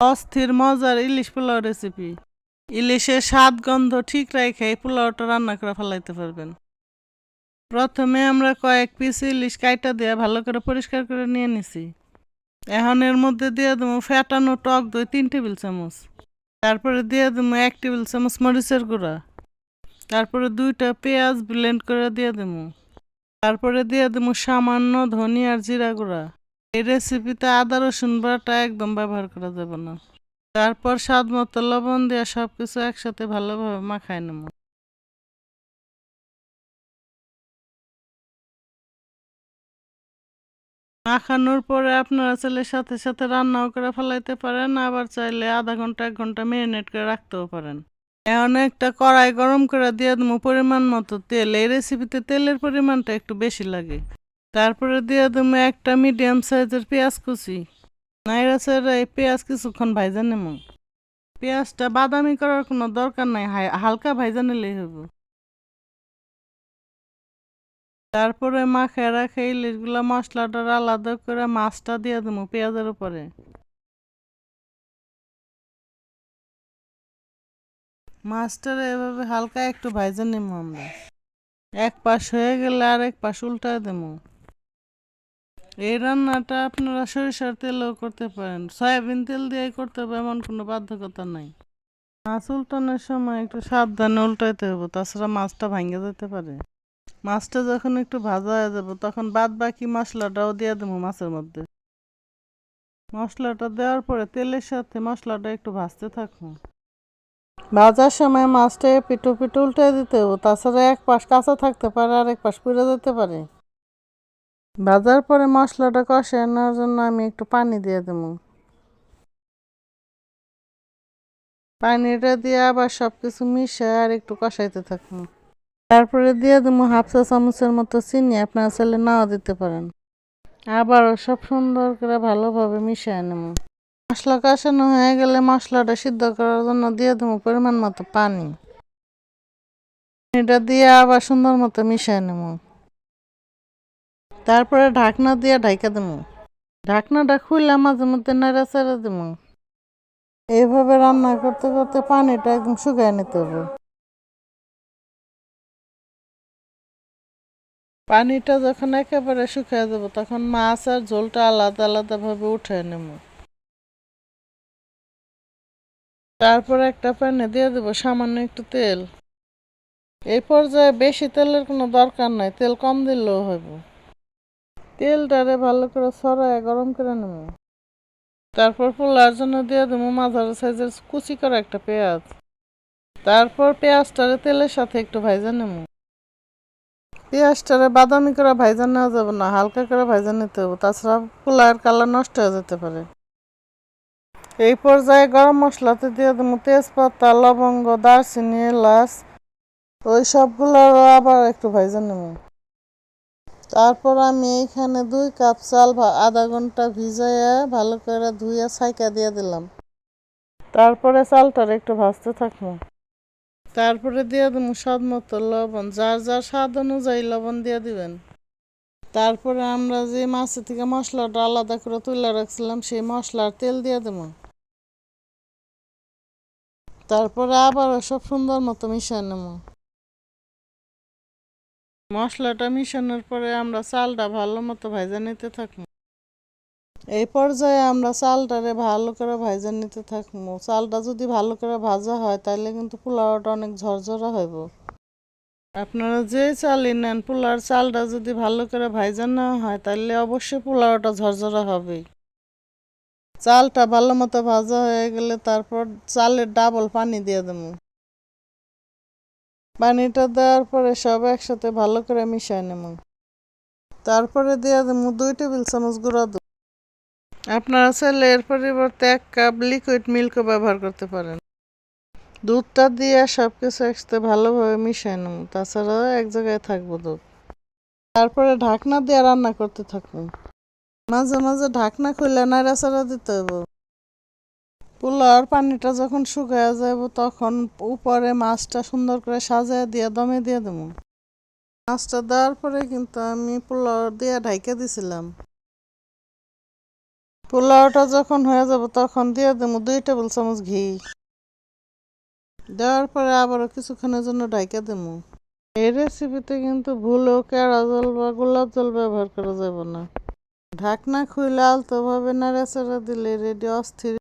অস্থির মজার ইলিশ পোলাও রেসিপি। ইলিশের স্বাদ গন্ধ ঠিক রেখে এই পোলাওটা রান্না করে ফেলাইতে পারবেন। প্রথমে আমরা কয়েক পিস ইলিশ কাইটা দিয়ে ভালো করে পরিষ্কার করে নিয়ে নিছি। এখন এর মধ্যে দিয়ে দেবো ফ্যাটানো টক দই 3 টেবিল চামচ। তারপরে দিয়ে দেবো 1 টেবিল চামচ মরিচের গুঁড়া। তারপরে 2টা পেঁয়াজ ব্লেন্ড করে দিয়ে দেবো। তারপরে দিয়ে দেবো সামান্য ধনিয়া আর জিরা গুঁড়া। এই রেসিপিতে আদা রসুন বাটা একদম ব্যবহার করা যাবে না। তারপর স্বাদ মতো লবণ দিয়ে সবকিছু একসাথে ভালোভাবে মাখায় নেব। মাখানোর পরে আপনারা চাইলে সাথে সাথে রান্নাও করে ফেলাইতে পারেন, আবার চাইলে আধা ঘন্টা 1 ঘন্টা ম্যারিনেট করে রাখতেও পারেন। এখন একটা কড়াই গরম করে দিয়ে দেবো পরিমাণ মতো তেল। এই রেসিপিতে তেলের পরিমাণটা একটু বেশি লাগে। তারপরে দিয়ে দেবো একটা মিডিয়াম সাইজের পেঁয়াজ কুচি। নাইরা সাইরা এই পেঁয়াজ কিছুক্ষণ ভাইজা নেব। পেঁয়াজটা বাদামি করার কোনো দরকার নাই, হালকা ভাইজা নিলেই হবে। তারপরে মাখায় রাখা ইলিশগুলা মশলাটা আলাদা করে মাছটা দিয়ে দেবো পেঁয়াজের উপরে। মাছটার এভাবে হালকা একটু ভাইজা নেব আমরা। এক পাশ হয়ে গেলে আর এক পাশ উল্টায় দেবো। এই রান্নাটা আপনারা সরিষার তেলেও করতে পারেন, সয়াবিন তেল দিয়ে করতে হবে এমন কোনো বাধ্যকতা নাই। মাছ উল্টানোর সময় একটু সাবধানে উল্টাইতে হবে, তাছাড়া মাছটা ভাঙে যেতে পারে। মাছটা যখন একটু ভাজা হয়ে যাবে তখন বাদ বাকি মশলাটাও দিয়ে দেবো মাছের মধ্যে। মশলাটা দেওয়ার পরে তেলের সাথে মশলাটা একটু ভাজতে থাকবো। ভাজার সময় মাছটা পিঠো পিঠো উল্টে দিতে হবে, তাছাড়া এক পাশ কাঁচা থাকতে পারে আর এক পাশ পুড়ে যেতে পারে। ভাজার পরে মশলাটা কষানোর জন্য আমি একটু পানি দিয়ে দেবো। পানিটা দিয়ে আবার সবকিছু মিশিয়ে আর একটু কষাইতে থাকবো। তারপরে দিয়ে দেবো 1/2 চা চামচের মতো চিনি, আপনারা চাইলে নাও দিতে পারেন। আবারও সব সুন্দর করে ভালোভাবে মিশিয়ে নেব। মশলা কষানো হয়ে গেলে মশলাটা সিদ্ধ করার জন্য দিয়ে দেবো পরিমাণ মতো পানি। এটা দিয়ে আবার সুন্দর মতো মিশিয়ে নেব। তারপরে ঢাকনা দিয়ে ঢাকা দেবো। ঢাকনাটা খুললে মাঝে মধ্যে নাড়া চাড়া দেবো। এইভাবে রান্না করতে করতে পানিটা একদম শুকিয়ে নিতে হবে। পানিটা যখন একেবারে শুকিয়ে যাবো তখন মাছ আর ঝোলটা আলাদা আলাদাভাবে উঠে নেব। তারপর একটা প্যানে দিয়ে দেবো সামান্য একটু তেল। এই পর্যায়ে বেশি তেলের কোনো দরকার নাই, তেল কম দিলেও হইব। তেলটারে ভালো করে ছড়ায় গরম করে নেব। তারপর পোলার জন্য দিয়ে দেবো মাঝারি সাইজের কুচি করা একটা পেঁয়াজ। তারপর পেঁয়াজটারে তেলের সাথে একটু ভাইজা নেব। পেঁয়াজটারে বাদামি করে ভাইজা নেওয়া যাবে না, হালকা করে ভাইজা নিতে হবে, তাছাড়া পোলার কালার নষ্ট হয়ে যেতে পারে। এই পর্যায়ে গরম মশলাতে দিয়ে দেবো তেজপাতা, লবঙ্গ, দারচিনি, এলাচ, ওই সবগুলো আবার একটু ভাইজা নেব। তারপর আমি এইখানে 2 কাপ চাল আধা ঘন্টা ভিজাইয়া ভালো করে ধুইয়া ছাইকা দিয়ে দিলাম। তারপরে চালটার একটু ভাজতে থাকবো। তারপরে দিয়ে দেবো স্বাদ মতো লবণ, যার যার স্বাদ অনুযায়ী লবণ দিয়ে দিবেন। তারপরে আমরা যে মাছের থেকে মশলাটা আলাদা করে তুলে রাখছিলাম সেই মশলার তেল দিয়ে দেবো। তারপরে আবার সব সুন্দর মতো মিশিয়ে নেব। মশলাটা মিশানোর পরে আমরা চালটা ভালো মতো ভাজা নিতে থাকবো। এই পর্যায়ে আমরা চালটারে ভালো করে ভাজা নিতে থাকবো। চালটা যদি ভালো করে ভাজা হয় তাহলে কিন্তু পোলাওটা অনেক ঝরঝরা হইব। আপনারা যে চালই নেন, পোলাওর চালটা যদি ভালো করে ভাজা না হয় তাহলে অবশ্যই পোলাওটা ঝরঝরা হবেই। চালটা ভালো মতো ভাজা হয়ে গেলে তারপর চালের ডাবল পানি দিয়ে দেবো। পানিটা দেওয়ার পরে সব একসাথে ভালো করে মিশিয়ে নেব। তারপরে দিয়ে দেবো 2 টেবিল চামচ গুঁড়া দুধ। আপনারা চাইলে এর পরিবর্তে 1 কাপ লিকুইড মিল্কও ব্যবহার করতে পারেন। দুধটা দিয়ে সবকিছু একসাথে ভালোভাবে মিশিয়ে নেব, তাছাড়া এক জায়গায় থাকবো দুধ। তারপরে ঢাকনা দিয়ে রান্না করতে থাকবো। মাঝে মাঝে ঢাকনা খুলে নাড়াচাড়া দিতে হবে। পোলাওর পানিটা যখন শুকিয়ে যাব তখন উপরে মাছটা সুন্দর করে সাজিয়ে দিয়ে দমে দিয়ে দেবো। মাছটা দেওয়ার পরে কিন্তু আমি পোলাও দিয়ে ঢাইকা দিছিলাম। পোলাওটা যখন হয়ে যাবে তখন দিয়ে দেবো 2 টেবিল চামচ ঘি। দেওয়ার পরে আবারও কিছুক্ষণের জন্য ঢাইকা দেবো। এই রেসিপিতে কিন্তু ভুলেও কেওড়া জল বা গোলাপ জল ব্যবহার করা যাবে না। ঢাকনা খুলে আলতোভাবে নাড়াচাড়া দিলে রেডি অস্থির